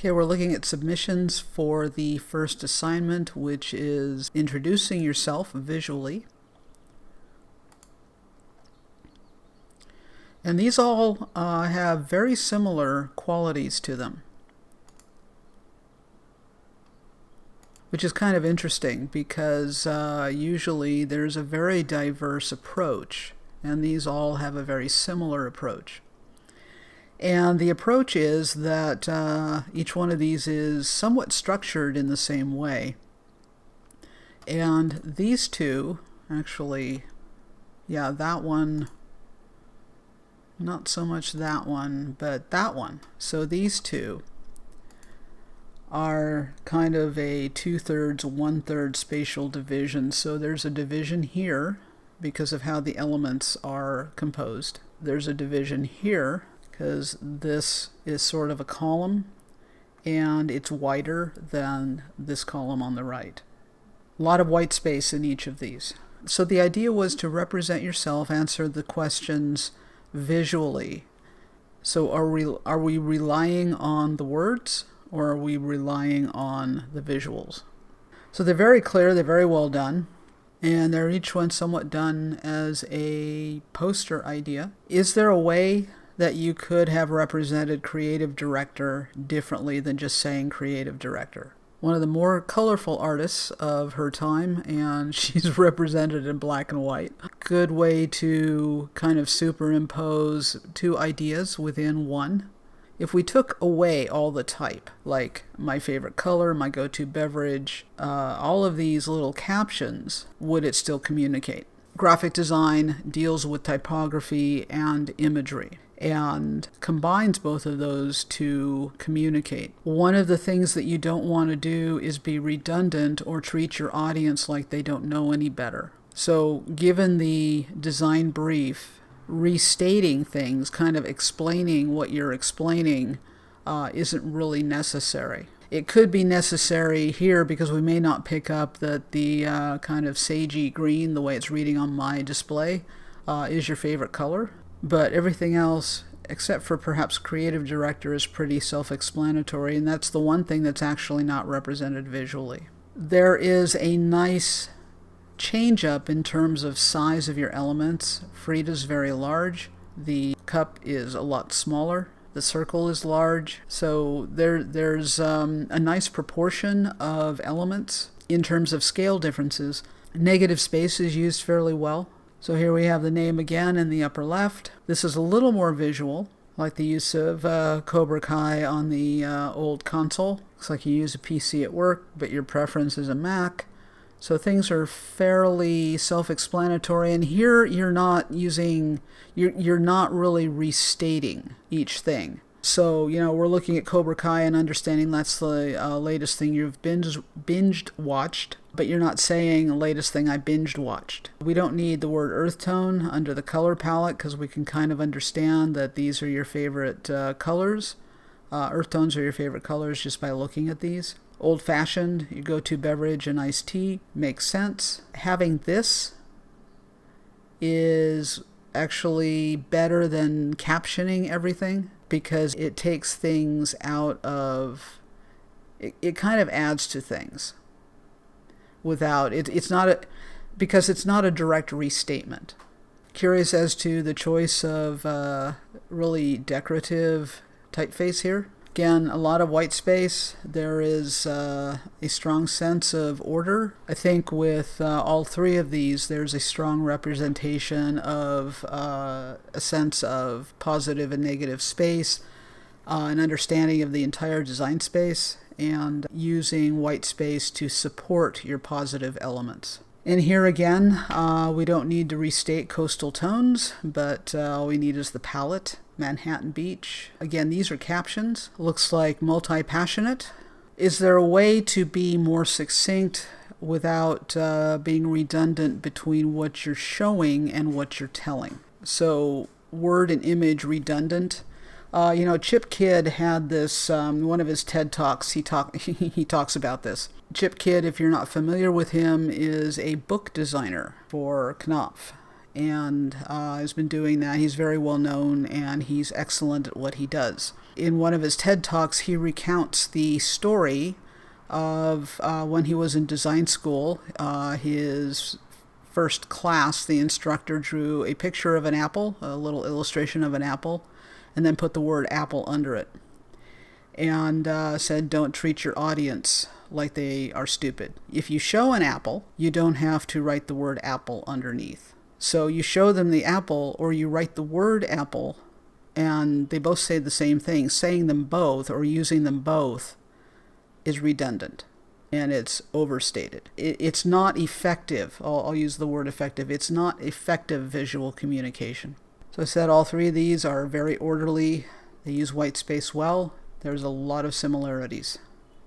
Okay, we're looking at submissions for the first assignment, which is introducing yourself visually. And these all have very similar qualities to them, which is kind of interesting because usually there's a very diverse approach, and these all have a very similar approach. And the approach is that each one of these is somewhat structured in the same way. And these two, actually, yeah, that one, not so much that one, but that one. So these two are kind of a 2/3, 1/3 spatial division. So there's a division here because of how the elements are composed. There's a division here because this is sort of a column and it's wider than this column on the right. A lot of white space in each of these. So the idea was to represent yourself, answer the questions visually. So are we relying on the words or are we relying on the visuals? So they're very clear, they're very well done, and they're each one somewhat done as a poster idea. Is there a way that you could have represented creative director differently than just saying creative director? One of the more colorful artists of her time, and she's represented in black and white. Good way to kind of superimpose two ideas within one. If we took away all the type, like my favorite color, my go-to beverage, all of these little captions, would it still communicate? Graphic design deals with typography and imagery and combines both of those to communicate. One of the things that you don't want to do is be redundant or treat your audience like they don't know any better. So given the design brief, restating things, kind of explaining what you're explaining, isn't really necessary. It could be necessary here because we may not pick up that the kind of sagey green, the way it's reading on my display, is your favorite color. But everything else, except for perhaps creative director, is pretty self-explanatory, and that's the one thing that's actually not represented visually. There is a nice change up in terms of size of your elements. Frida's very large. The cup is a lot smaller. The circle is large. So there's a nice proportion of elements in terms of scale differences. Negative space is used fairly well. So here we have the name again in the upper left. This is a little more visual, like the use of Cobra Kai on the old console. Looks like you use a PC at work, but your preference is a Mac. So things are fairly self-explanatory, and here you're not really restating each thing. So, we're looking at Cobra Kai and understanding that's the latest thing you've binged watched, but you're not saying the latest thing I binged watched. We don't need the word earth tone under the color palette because we can kind of understand that these are your favorite colors. Earth tones are your favorite colors just by looking at these. Old-fashioned, your go-to beverage and iced tea, makes sense. Having this is actually better than captioning everything because it takes things out of, it kind of adds to things without, because it's not a direct restatement. Curious as to the choice of really decorative typeface here. Again, a lot of white space. There is a strong sense of order. I think with all three of these, there's a strong representation of a sense of positive and negative space, an understanding of the entire design space, and using white space to support your positive elements. And here again, we don't need to restate coastal tones, but all we need is the palette. Manhattan Beach. Again, these are captions. Looks like multi-passionate. Is there a way to be more succinct without being redundant between what you're showing and what you're telling? So word and image redundant. Chip Kidd had this, one of his TED Talks, he talks about this. Chip Kidd, if you're not familiar with him, is a book designer for Knopf. and has been doing that. He's very well known, and he's excellent at what he does. In one of his TED Talks, he recounts the story of when he was in design school. His first class, the instructor drew a picture of an apple, a little illustration of an apple, and then put the word apple under it. And said, don't treat your audience like they are stupid. If you show an apple, you don't have to write the word apple underneath. So you show them the apple, or you write the word apple, and they both say the same thing. Saying them both or using them both is redundant, and it's overstated. It's not effective. I'll use the word effective. It's not effective visual communication. So I said all three of these are very orderly. They use white space well. There's a lot of similarities.